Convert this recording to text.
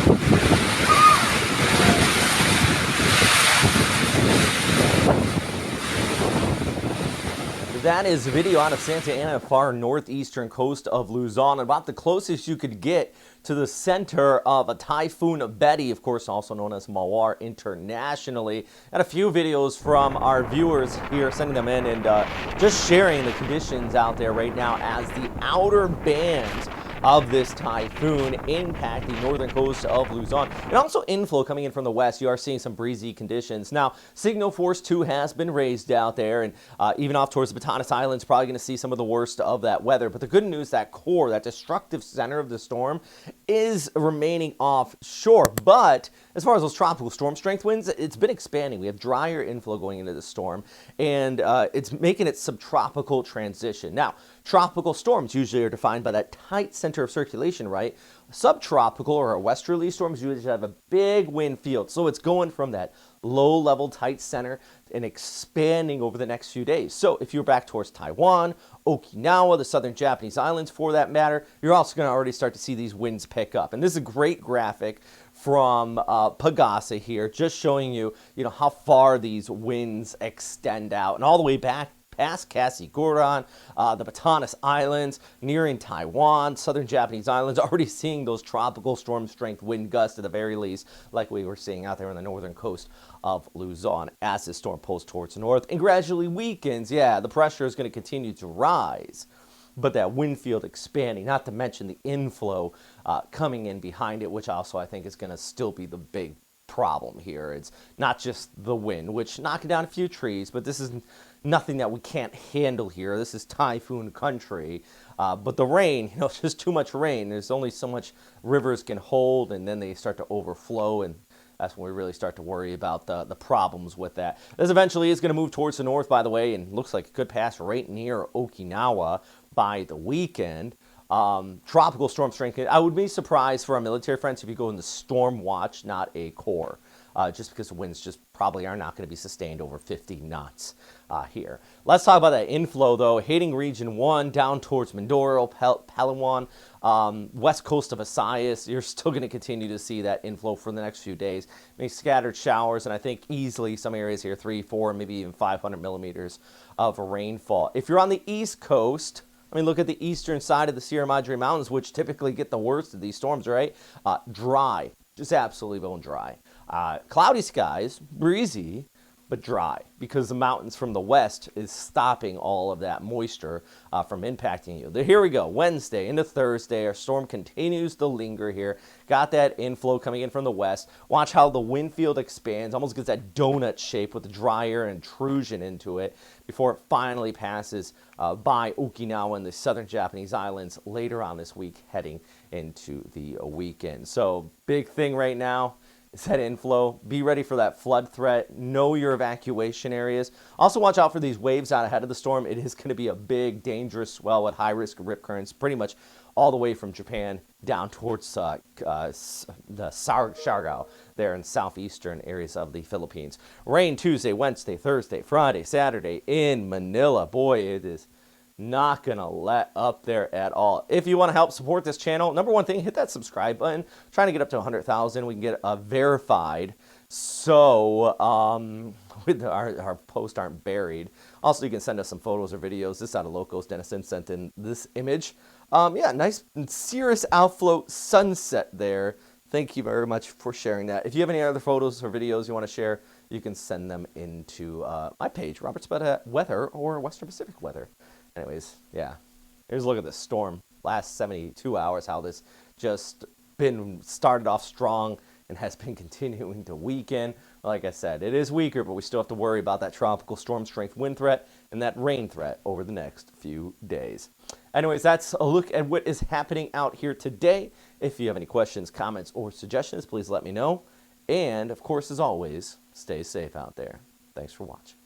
That is a video out of Santa Ana, far northeastern coast of Luzon, about the closest you could get to the center of a Typhoon Betty, of course also known as Mawar internationally. And a few videos from our viewers here, sending them in and just sharing the conditions out there right now as the outer bands of this typhoon impact the northern coast of Luzon. And also inflow coming in from the west. You are seeing some breezy conditions. Now, signal force 2 has been raised out there, and even off towards the Batanes Islands, probably going to see some of the worst of that weather. But the good news, that core, that destructive center of the storm, is remaining offshore. But as far as those tropical storm strength winds, it's been expanding. We have drier inflow going into the storm, and it's making it subtropical transition. Now, tropical storms usually are defined by that tight center of circulation, right? Subtropical or westerly storms usually have a big wind field. So it's going from that low level tight center and expanding over the next few days. So if you're back towards Taiwan, Okinawa, the southern Japanese islands for that matter, you're also going to already start to see these winds pick up. And this is a great graphic from Pagasa here, just showing you, how far these winds extend out and all the way back past Kasiguran, the Batanes Islands, nearing Taiwan, southern Japanese islands, already seeing those tropical storm strength wind gusts at the very least, like we were seeing out there on the northern coast of Luzon as this storm pulls towards the north and gradually weakens. Yeah, the pressure is going to continue to rise, but that wind field expanding, not to mention the inflow coming in behind it, which also I think is going to still be the big problem here. It's not just the wind, which knocking down a few trees, but this is nothing that we can't handle here. This is typhoon country. But the rain, it's just too much rain. There's only so much rivers can hold, and then they start to overflow, and that's when we really start to worry about the problems with that. This eventually is going to move towards the north, by the way, and looks like it could pass right near Okinawa by the weekend. Tropical storm strength. I would be surprised for our military friends if you go in the storm watch, not a core, just because the winds just probably are not going to be sustained over 50 knots here. Let's talk about that inflow, though. Hitting Region 1 down towards Mindoro, Palawan, west coast of Visayas. You're still going to continue to see that inflow for the next few days. Maybe scattered showers, and I think easily some areas here, 3, 4, maybe even 500 millimeters of rainfall. If you're on the east coast, look at the eastern side of the Sierra Madre Mountains, which typically get the worst of these storms, right? Dry, just absolutely bone dry. Cloudy skies, breezy, but dry, because the mountains from the west is stopping all of that moisture from impacting you. Here we go, Wednesday into Thursday, our storm continues to linger here. Got that inflow coming in from the west. Watch how the wind field expands, almost gets that donut shape with the drier intrusion into it before it finally passes by Okinawa and the southern Japanese islands later on this week, heading into the weekend. So big thing right now is that inflow. Be ready for that flood threat. Know your evacuation areas. Also watch out for these waves out ahead of the storm. It is going to be a big, dangerous swell with high-risk rip currents pretty much all the way from Japan down towards the Siargao there in southeastern areas of the Philippines. Rain Tuesday, Wednesday, Thursday, Friday, Saturday in Manila. Boy, it is not going to let up there at all. If you want to help support this channel, number one thing, hit that subscribe button. Trying to get up to 100,000. We can get verified, so our posts aren't buried. Also, you can send us some photos or videos. This out of Locos. Denison sent in this image. Yeah, nice Cirrus outflow sunset there. Thank you very much for sharing that. If you have any other photos or videos you want to share, you can send them into my page, Robert's Weather or Western Pacific Weather. Anyways, yeah, here's a look at this storm. Last 72 hours, how this just been started off strong and has been continuing to weaken. Like I said, it is weaker, but we still have to worry about that tropical storm strength wind threat and that rain threat over the next few days. Anyways, that's a look at what is happening out here today. If you have any questions, comments, or suggestions, please let me know. And, of course, as always, stay safe out there. Thanks for watching.